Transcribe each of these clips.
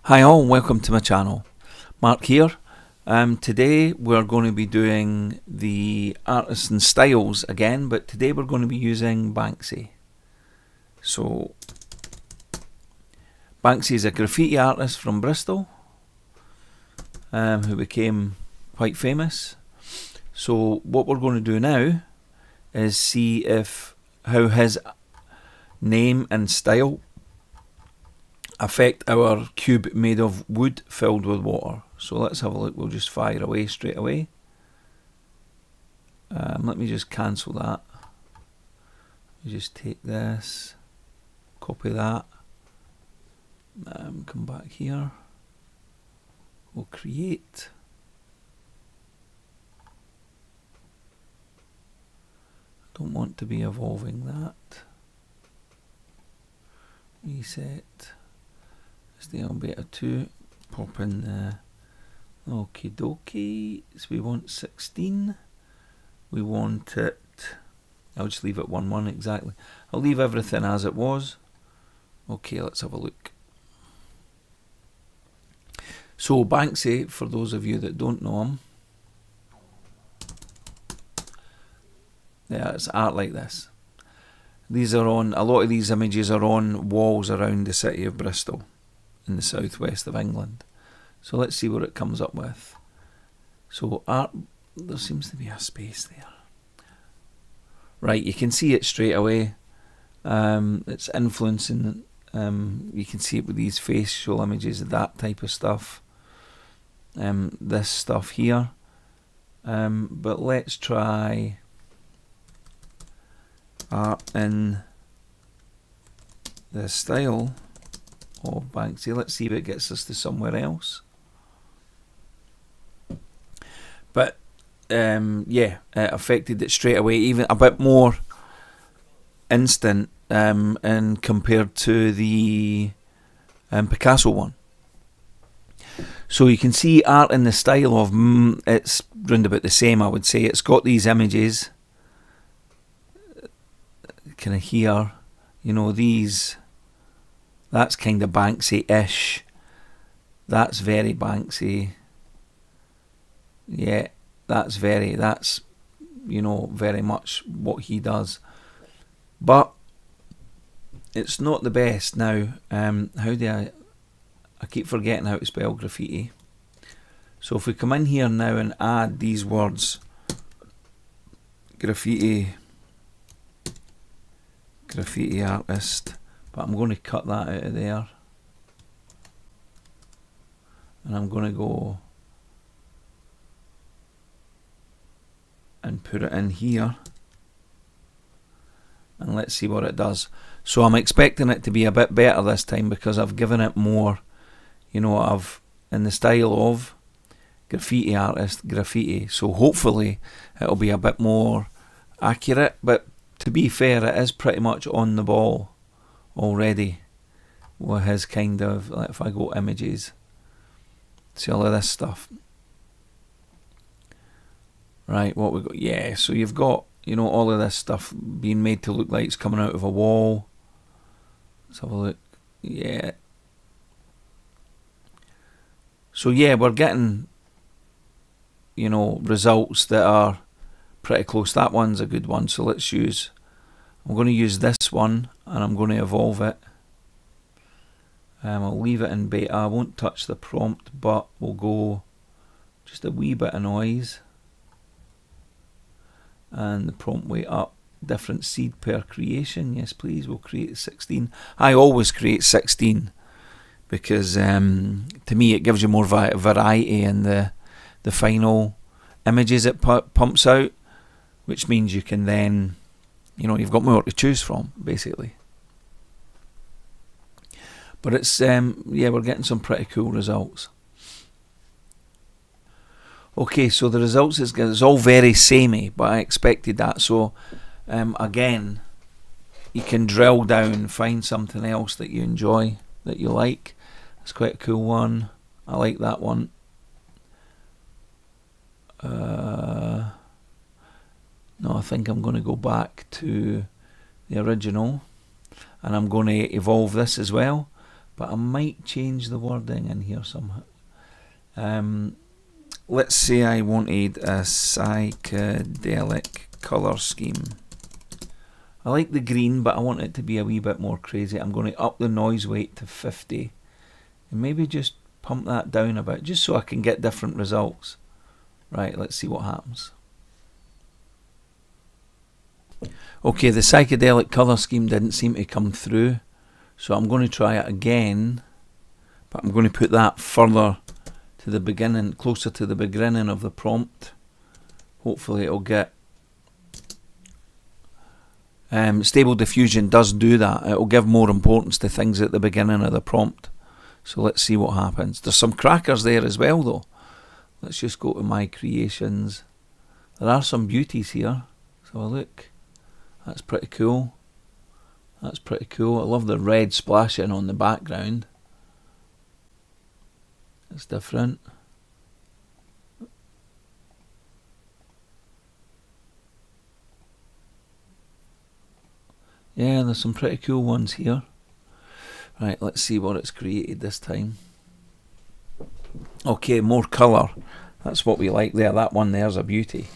Hi all, welcome to my channel. Mark here. Today we're going to be doing the artists and styles again, but today we're going to be using Banksy. So Banksy is a graffiti artist from Bristol who became quite famous. So what we're going to do now is see how his name and style affect our cube made of wood filled with water. So let's have a look. We'll just fire away straight away. Let me just cancel that. You just take this, copy that, come back here. We'll create. Don't want to be evolving that. Reset. Stay on beta 2. Pop in the okie dokie. So we want 16. We want it. I'll just leave it 1-1 exactly. I'll leave everything as it was. Okay, let's have a look. So Banksy, for those of you that don't know him, yeah, it's art like this. These are on, a lot of these images are on walls around the city of Bristol in the southwest of England. So let's see what it comes up with. So art, there seems to be a space there. Right, you can see it straight away. It's influencing, you can see it with these facial images, that type of stuff. This stuff here. But let's try art in the style of Banksy. Let's see if it gets us to somewhere else. But yeah, it affected it straight away, even a bit more instant and compared to the Picasso one. So you can see art in the style of it's round about the same, I would say. It's got these images kind of here, you know, these, that's kind of Banksy-ish. That's very Banksy. Yeah, that's you know, very much what he does. But it's not the best now. How do I keep forgetting how to spell graffiti. So if we come in here now and add these words, graffiti artist, but I'm going to cut that out of there, and I'm going to go and put it in here, and let's see what it does. So I'm expecting it to be a bit better this time because I've given it more, you know, I've in the style of graffiti artist, graffiti. So hopefully it'll be a bit more accurate, but to be fair, it is pretty much on the ball already with his kind of, like if I go images, see all of this stuff. Right, what we got? Yeah, so you've got, you know, all of this stuff being made to look like it's coming out of a wall. Let's have a look. Yeah. So yeah, we're getting, you know, results that are pretty close. That one's a good one, so let's use, I'm going to use this one and I'm going to evolve it. I'll leave it in beta. I won't touch the prompt, but we'll go just a wee bit of noise and the prompt weight up. Different seed per creation, yes please. We'll create 16. I always create 16 because to me it gives you more variety in the final images it pumps out, which means you can then, you know, you've got more to choose from basically. But it's yeah, we're getting some pretty cool results. Okay, so the results is all very samey, but I expected that. So again, you can drill down, find something else that you enjoy, that you like. It's quite a cool one. I like that one. No, I think I'm going to go back to the original, and I'm going to evolve this as well. but I might change the wording in here somehow. Let's say I wanted a psychedelic colour scheme. I like the green, but I want it to be a wee bit more crazy. I'm going to up the noise weight to 50 and maybe just pump that down a bit just so I can get different results. Right, let's see what happens. Okay, the psychedelic colour scheme didn't seem to come through, so I'm going to try it again, but I'm going to put that further to the beginning, closer to the beginning of the prompt. Hopefully it'll get... Stable diffusion does do that. It'll give more importance to things at the beginning of the prompt. So let's see what happens. There's some crackers there as well though. Let's just go to my creations. There are some beauties here. Let's have a look. That's pretty cool. That's pretty cool. I love the red splashing on the background. It's different. Yeah, there's some pretty cool ones here. Right, let's see what it's created this time. Okay, more colour. That's what we like there. That one there's a beauty.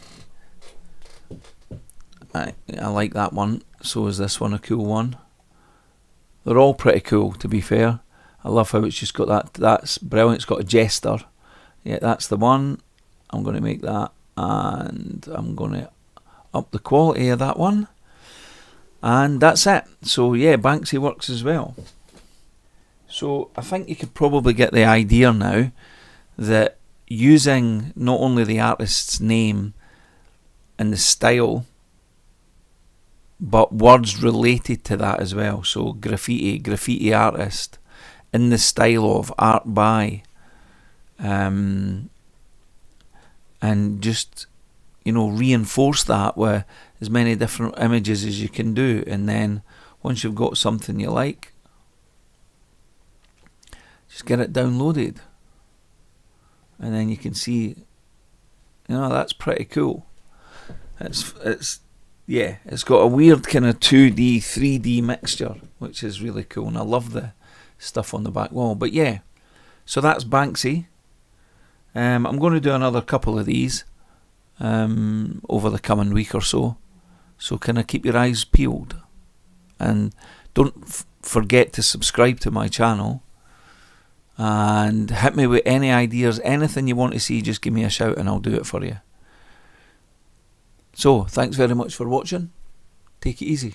I like that one. So is this one a cool one? They're all pretty cool, to be fair. I love how it's just got that. That's brilliant. It's got a jester. Yeah, that's the one. I'm going to make that, and I'm going to up the quality of that one. And that's it. So yeah, Banksy works as well. So I think you could probably get the idea now that using not only the artist's name and the style, but words related to that as well. So graffiti artist, in the style of art by, and just, you know, reinforce that with as many different images as you can do. And then once you've got something you like, just get it downloaded, and then you can see, you know, that's pretty cool. Yeah, it's got a weird kind of 2D, 3D mixture, which is really cool, and I love the stuff on the back wall. But yeah, so that's Banksy. I'm going to do another couple of these over the coming week or so. So kind of keep your eyes peeled, and don't forget to subscribe to my channel, and hit me with any ideas, anything you want to see. Just give me a shout and I'll do it for you. So thanks very much for watching. Take it easy.